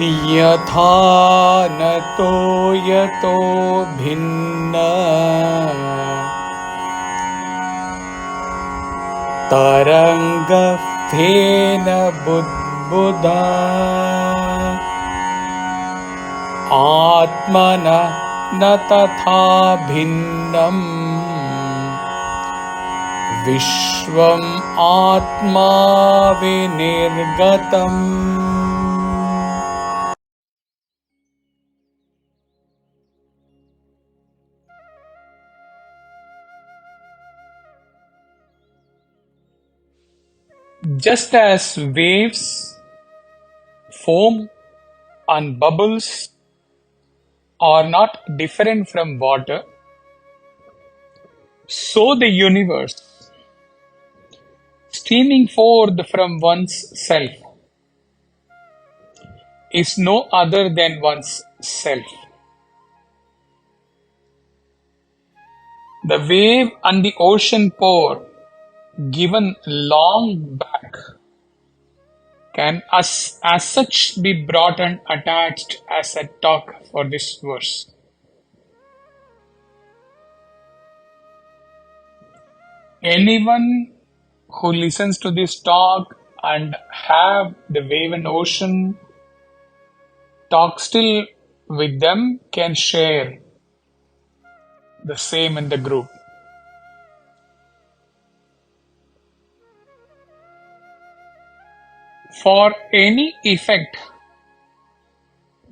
yathā na toyato bhinnaṃ tarangāḥ phenabudbudāḥ ātmano na tathā bhinnaṃ viśvamātmavinirgatam. Just as waves, foam, and bubbles are not different from water, so the universe, streaming forth from one's self, is no other than one's self. The wave and the ocean pour, given long back, can as such be brought and attached as a talk for this verse. Anyone who listens to this talk and have the wave and ocean talk still with them can share the same in the group. For any effect,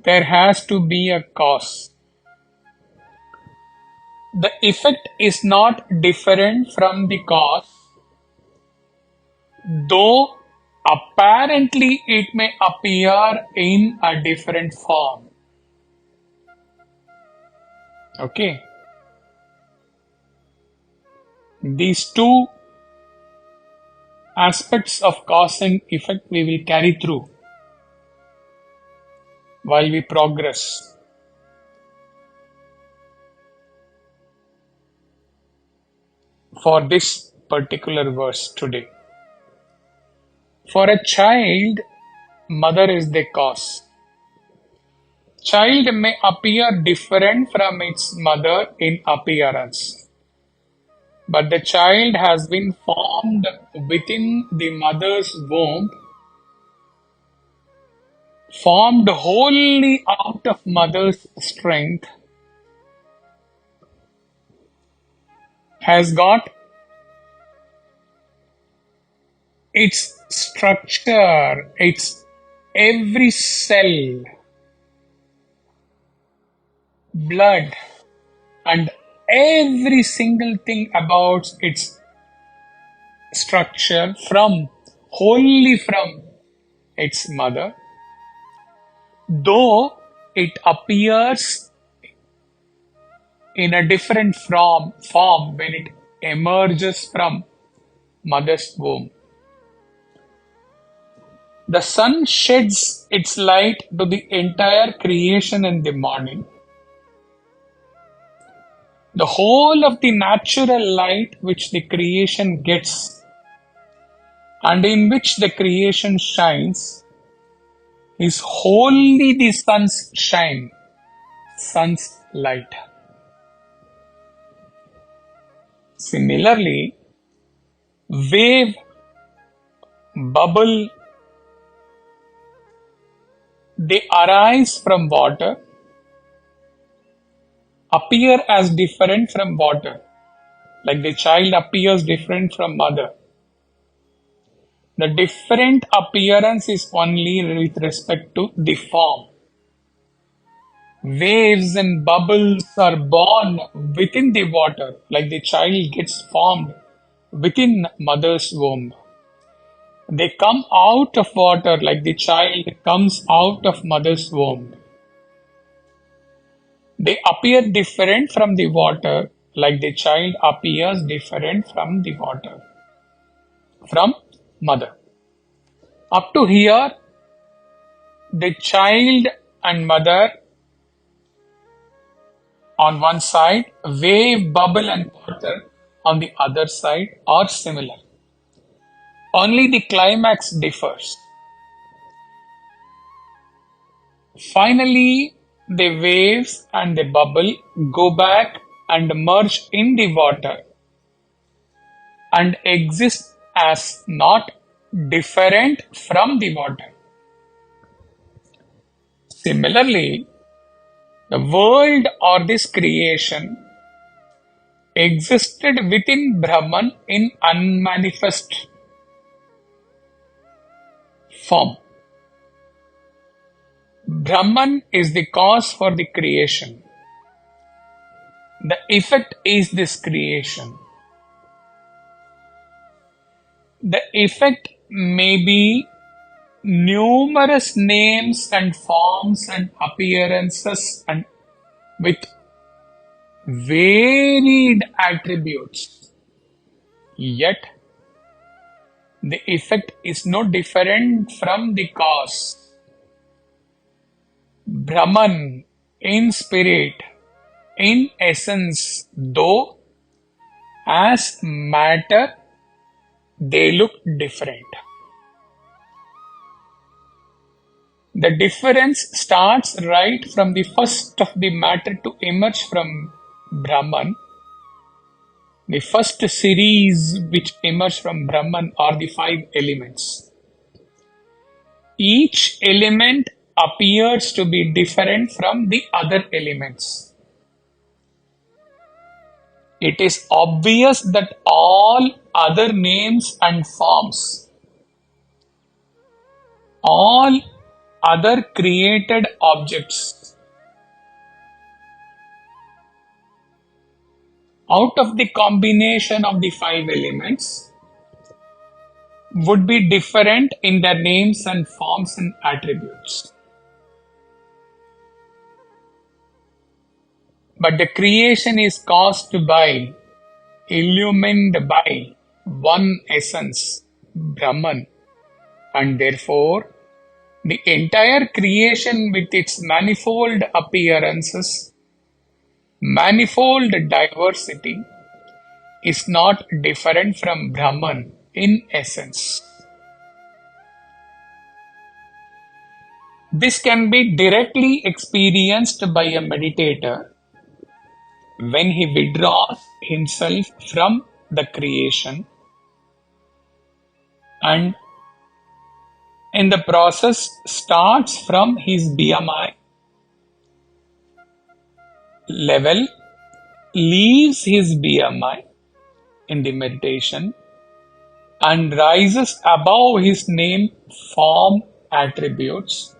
there has to be a cause. The effect is not different from the cause, though apparently it may appear in a different form. Okay. These two aspects of cause and effect we will carry through while we progress. For this particular verse today. For a child, mother is the cause. Child may appear different from its mother in appearance, but the child has been formed within the mother's womb, formed wholly out of mother's strength, has got its structure, its every cell, blood, and every single thing about its structure wholly from its mother, though it appears in a different form when it emerges from mother's womb. The sun sheds its light to the entire creation in the morning. The whole of the natural light which the creation gets and in which the creation shines is wholly the sun's shine, sun's light. Similarly, wave, bubble, they arise from water, appear as different from water, like the child appears different from mother. The different appearance is only with respect to the form. Waves and bubbles are born within the water, like the child gets formed within mother's womb. They come out of water like the child comes out of mother's womb. They appear different from the water like the child appears different from the water, from mother. Up to here, the child and mother on one side, wave, bubble and water on the other side are similar. Only the climax differs. Finally, the waves and the bubble go back and merge in the water and exist as not different from the water. Similarly, the world or this creation existed within Brahman in unmanifest form. Brahman is the cause for the creation. The effect is this creation. The effect may be numerous names and forms and appearances and with varied attributes. Yet, the effect is no different from the cause. Brahman, in spirit, in essence, though, as matter, they look different. The difference starts right from the first of the matter to emerge from Brahman. The first series which emerge from Brahman are the 5 elements. Each element appears to be different from the other elements. It is obvious that all other names and forms, all other created objects, out of the combination of the 5 elements, would be different in their names and forms and attributes. But the creation is caused by, illumined by one essence, Brahman, and therefore the entire creation with its manifold appearances, manifold diversity, is not different from Brahman in essence. This can be directly experienced by a meditator when he withdraws himself from the creation and in the process starts from his BMI level, leaves his BMI in the meditation and rises above his name, form, attributes,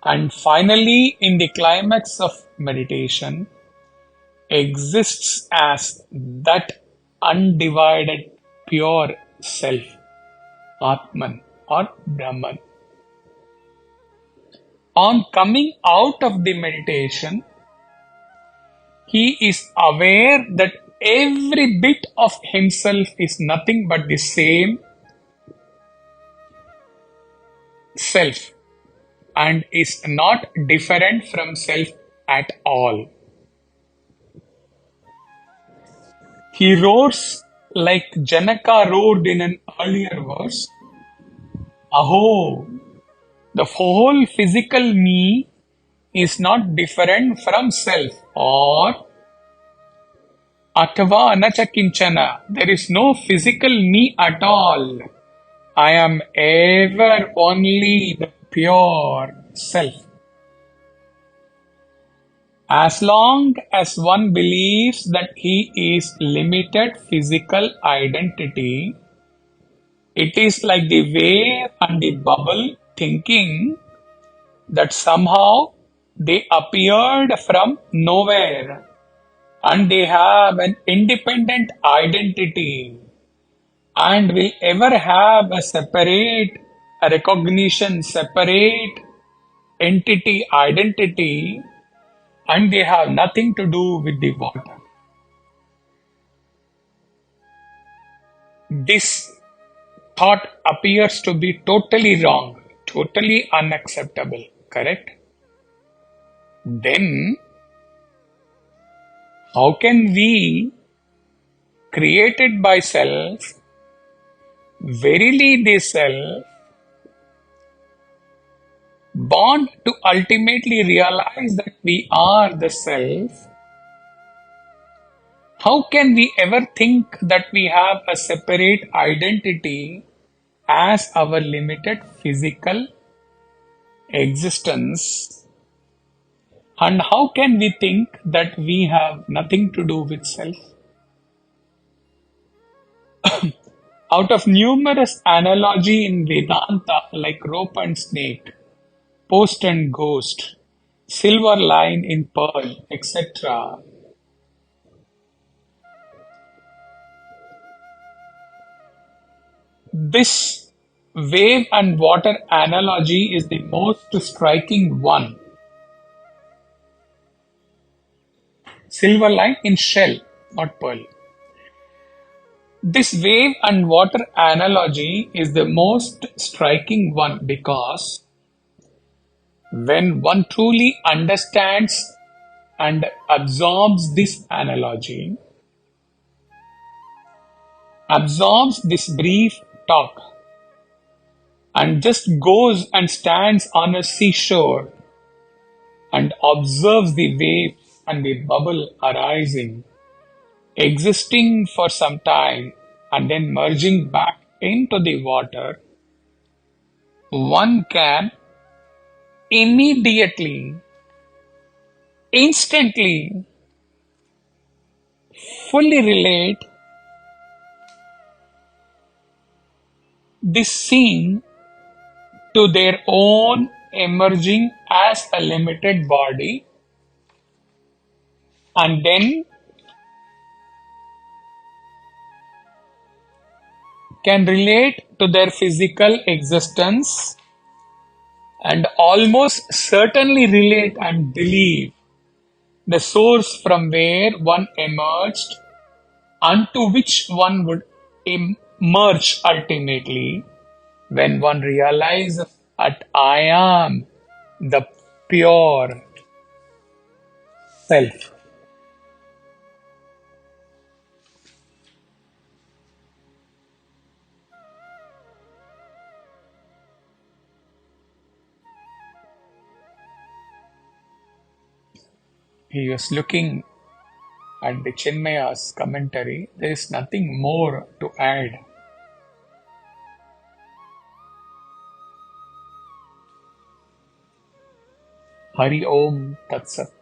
and finally in the climax of meditation exists as that undivided pure self, ātmano or Brahman. On coming out of the meditation, he is aware that every bit of himself is nothing but the same self and is not different from self at all. He roars like Janaka roared in an earlier verse, Aho, the whole physical me is not different from self, or Athava anacha kinchana, there is no physical me at all. I am ever only the pure self. As long as one believes that he is limited physical identity, it is like the wave and the bubble thinking that somehow they appeared from nowhere and they have an independent identity and will ever have a separate recognition, separate entity, identity, and they have nothing to do with the water. This thought appears to be totally wrong, totally unacceptable, correct? Then, how can we, created by self, verily the self, born to ultimately realize that we are the self, how can we ever think that we have a separate identity as our limited physical existence? And how can we think that we have nothing to do with self? Out of numerous analogy in Vedanta like rope and snake, post and ghost, silver line in pearl, etc., this wave and water analogy is the most striking one. Silver line in shell, not pearl. This wave and water analogy is the most striking one because when one truly understands and absorbs this analogy, absorbs this brief talk, and just goes and stands on a seashore and observes the waves and the bubble arising, existing for some time and then merging back into the water, one can immediately, instantly, fully relate this scene to their own emerging as a limited body, and then can relate to their physical existence and almost certainly relate and believe the source from where one emerged and to which one would emerge ultimately when one realizes that I am the pure self. He was looking at the Chinmaya's commentary. There is nothing more to add. Hari Om Tat Sat.